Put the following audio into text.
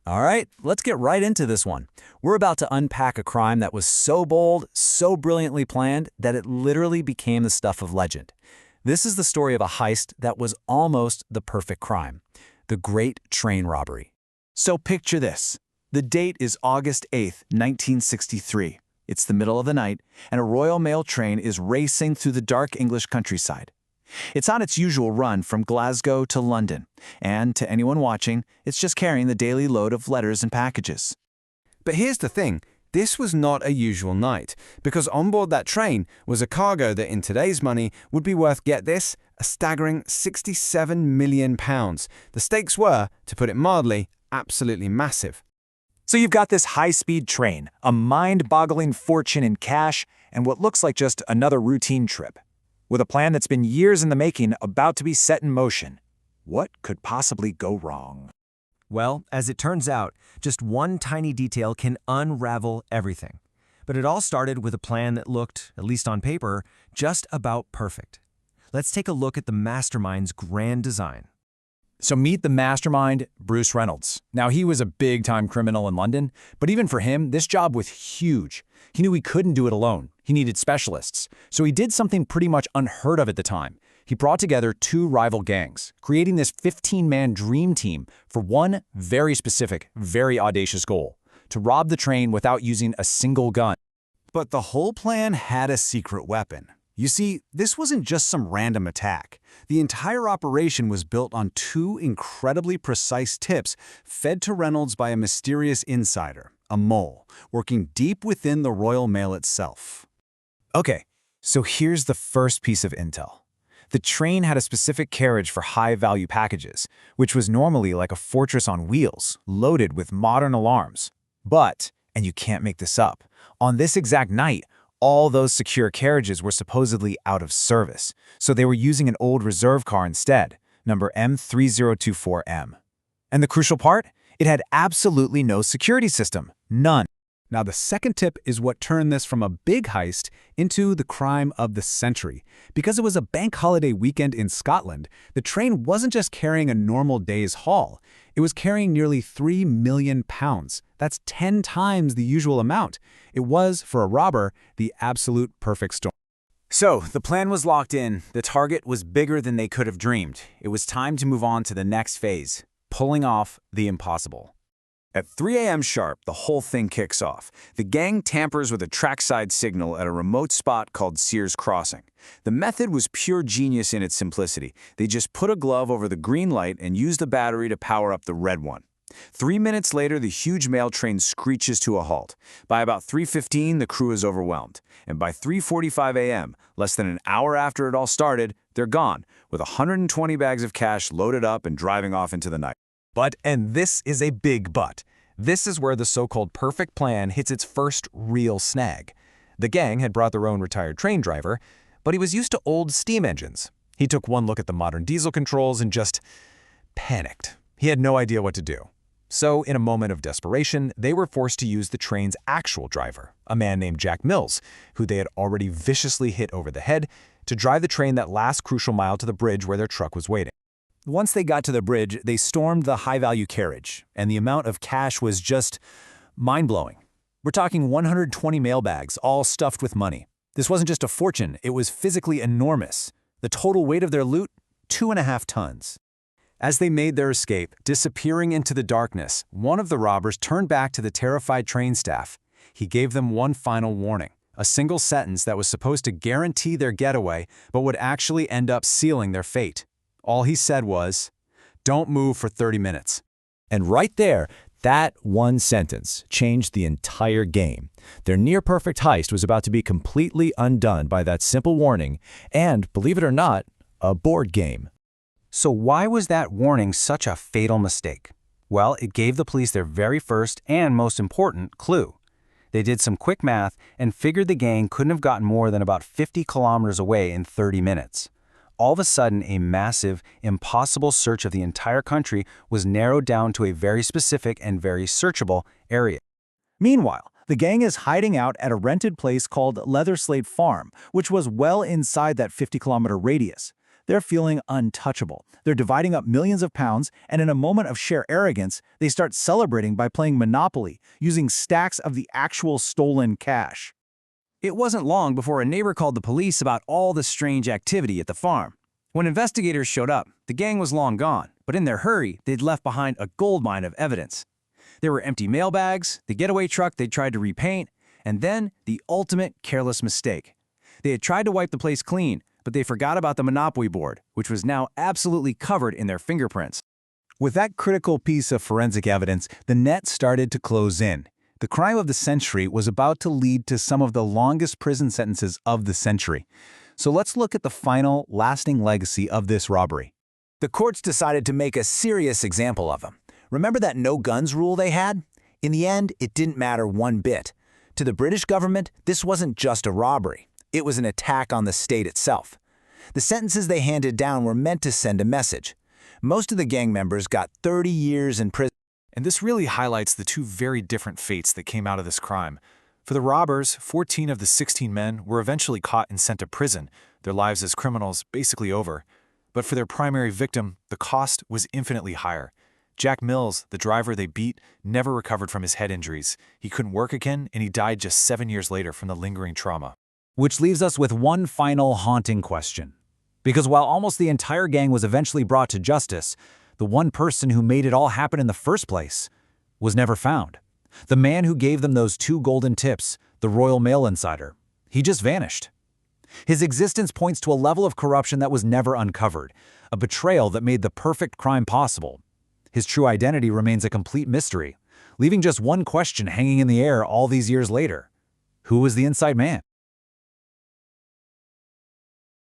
All right, let's get right into this one. We're about to unpack a crime that was so bold, so brilliantly planned, that it literally became the stuff of legend. This is the story of a heist that was almost the perfect crime, the Great Train Robbery. So picture this. The date is August 8th, 1963. It's the middle of the night, and a Royal Mail train is racing through the dark English countryside. It's on its usual run from Glasgow to London, and to anyone watching, it's just carrying the daily load of letters and packages. But here's the thing, this was not a usual night, because on board that train was a cargo that in today's money would be worth, get this, a staggering £67 million. The stakes were, to put it mildly, absolutely massive. So you've got this high-speed train, a mind-boggling fortune in cash, and what looks like just another routine trip. With a plan that's been years in the making about to be set in motion. What could possibly go wrong? Well, as it turns out, just one tiny detail can unravel everything. But it all started with a plan that looked, at least on paper, just about perfect. Let's take a look at the mastermind's grand design. So meet the mastermind, Bruce Reynolds. Now, he was a big-time criminal in London, but even for him, this job was huge. He knew he couldn't do it alone. He needed specialists. So he did something pretty much unheard of at the time. He brought together two rival gangs, creating this 15-man dream team for one very specific, very audacious goal: to rob the train without using a single gun. But the whole plan had a secret weapon. You see, this wasn't just some random attack. The entire operation was built on two incredibly precise tips fed to Reynolds by a mysterious insider, a mole, working deep within the Royal Mail itself. Okay, so here's the first piece of intel. The train had a specific carriage for high-value packages, which was normally like a fortress on wheels, loaded with modern alarms. But, and you can't make this up, on this exact night, all those secure carriages were supposedly out of service, so they were using an old reserve car instead, number M3024M. And the crucial part? It had absolutely no security system. None. Now, the second tip is what turned this from a big heist into the crime of the century. Because it was a bank holiday weekend in Scotland, the train wasn't just carrying a normal day's haul. It was carrying nearly £3 million. That's 10 times the usual amount. It was, for a robber, the absolute perfect storm. So, the plan was locked in. The target was bigger than they could have dreamed. It was time to move on to the next phase, pulling off the impossible. At 3 a.m. sharp, the whole thing kicks off. The gang tampers with a trackside signal at a remote spot called Sears Crossing. The method was pure genius in its simplicity. They just put a glove over the green light and used a battery to power up the red one. 3 minutes later, the huge mail train screeches to a halt. By about 3:15, the crew is overwhelmed. And by 3:45 a.m., less than an hour after it all started, they're gone, with 120 bags of cash loaded up and driving off into the night. But, and this is a big but, this is where the so-called perfect plan hits its first real snag. The gang had brought their own retired train driver, but he was used to old steam engines. He took one look at the modern diesel controls and just panicked. He had no idea what to do. So, in a moment of desperation, they were forced to use the train's actual driver, a man named Jack Mills, who they had already viciously hit over the head, to drive the train that last crucial mile to the bridge where their truck was waiting. Once they got to the bridge, they stormed the high-value carriage, and the amount of cash was just mind-blowing. We're talking 120 mailbags, all stuffed with money. This wasn't just a fortune, it was physically enormous. The total weight of their loot, 2.5 tons. As they made their escape, disappearing into the darkness, one of the robbers turned back to the terrified train staff. He gave them one final warning, a single sentence that was supposed to guarantee their getaway, but would actually end up sealing their fate. All he said was, "Don't move for 30 minutes. And right there, that one sentence changed the entire game. Their near-perfect heist was about to be completely undone by that simple warning and, believe it or not, a board game. So why was that warning such a fatal mistake? Well, it gave the police their very first and most important clue. They did some quick math and figured the gang couldn't have gotten more than about 50 kilometers away in 30 minutes. All of a sudden, a massive, impossible search of the entire country was narrowed down to a very specific and very searchable area. Meanwhile, the gang is hiding out at a rented place called Leatherslade Farm, which was well inside that 50-kilometer radius. they're feeling untouchable. They're dividing up millions of pounds, and in a moment of sheer arrogance, they start celebrating by playing Monopoly, using stacks of the actual stolen cash. It wasn't long before a neighbor called the police about all the strange activity at the farm. When investigators showed up, the gang was long gone, but in their hurry, they'd left behind a goldmine of evidence. There were empty mailbags, the getaway truck they tried to repaint, and then the ultimate careless mistake. They had tried to wipe the place clean, but they forgot about the Monopoly board, which was now absolutely covered in their fingerprints. With that critical piece of forensic evidence, the net started to close in. The crime of the century was about to lead to some of the longest prison sentences of the century. So let's look at the final, lasting legacy of this robbery. The courts decided to make a serious example of him. Remember that no guns rule they had? In the end, it didn't matter one bit. To the British government, this wasn't just a robbery. It was an attack on the state itself. The sentences they handed down were meant to send a message. Most of the gang members got 30 years in prison. And this really highlights the two very different fates that came out of this crime. For the robbers, 14 of the 16 men were eventually caught and sent to prison, their lives as criminals basically over. But for their primary victim, the cost was infinitely higher. Jack Mills, the driver they beat, never recovered from his head injuries. He couldn't work again, and he died just 7 years later from the lingering trauma. Which leaves us with one final haunting question. Because while almost the entire gang was eventually brought to justice, the one person who made it all happen in the first place was never found. The man who gave them those 2 golden tips, the Royal Mail insider, he just vanished. His existence points to a level of corruption that was never uncovered, a betrayal that made the perfect crime possible. His true identity remains a complete mystery, leaving just one question hanging in the air all these years later. Who was the inside man?